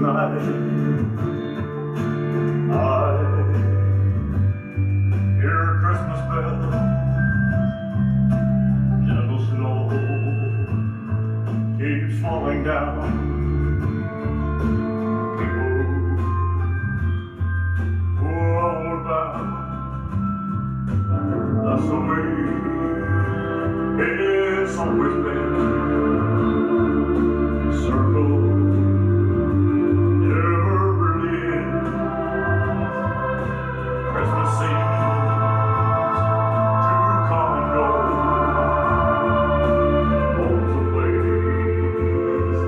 tonight. I hear Christmas bells, gentle snow keeps falling down. People who are homeward bound, that's the way it's always been. Circle never really ends. Christmas seems to come and go. Home's a place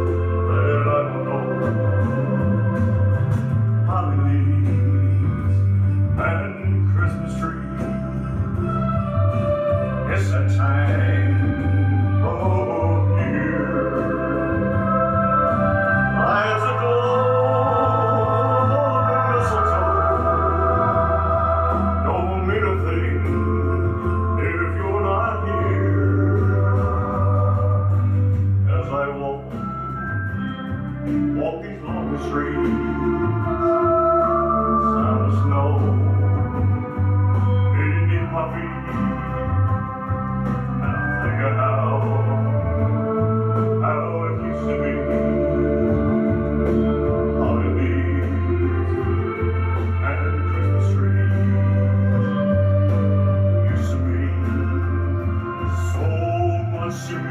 that I don't know. Holly leaves and Christmas trees. It's that time of year. Lights aglow and mistletoe don't mean a thing if you're not here. As I walk these lonely streets, sound of snow beneath my feet, and I think of how it used to be. Holly leaves and Christmas trees used to mean so much to me.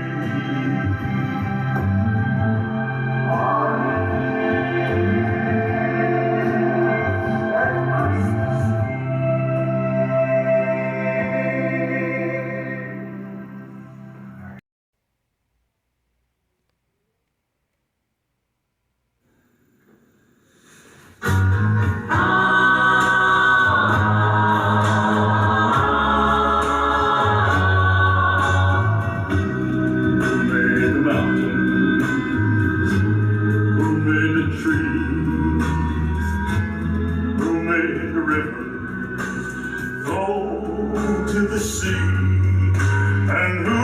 To the sea, and who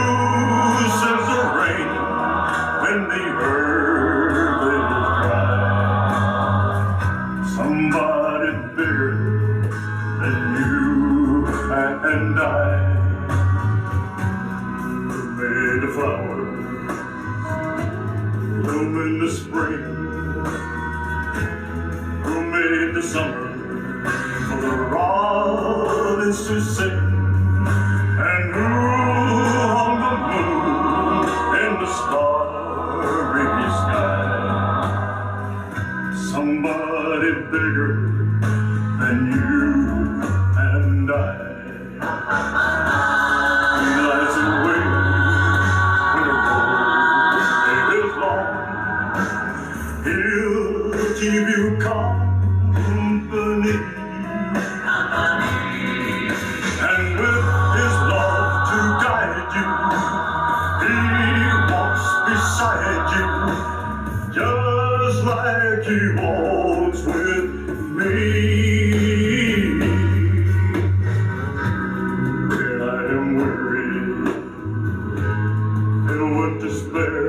sends the rain when the earth is dry? Somebody bigger than you and I, who made the flowers bloom in the spring, who made the summer for the robins to sing, and who hung the moon in the starry sky. Somebody bigger than you and I. He lies awake when the road is long. He'll keep you company. And with his love to guide you, he walks beside you, just like he walks with me. When I am weary, filled with despair,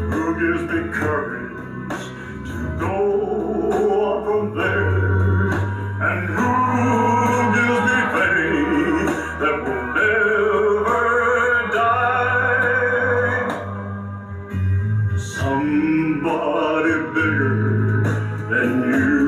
who gives me courage to go on from there? And who gives me faith that will never die? Somebody bigger than you.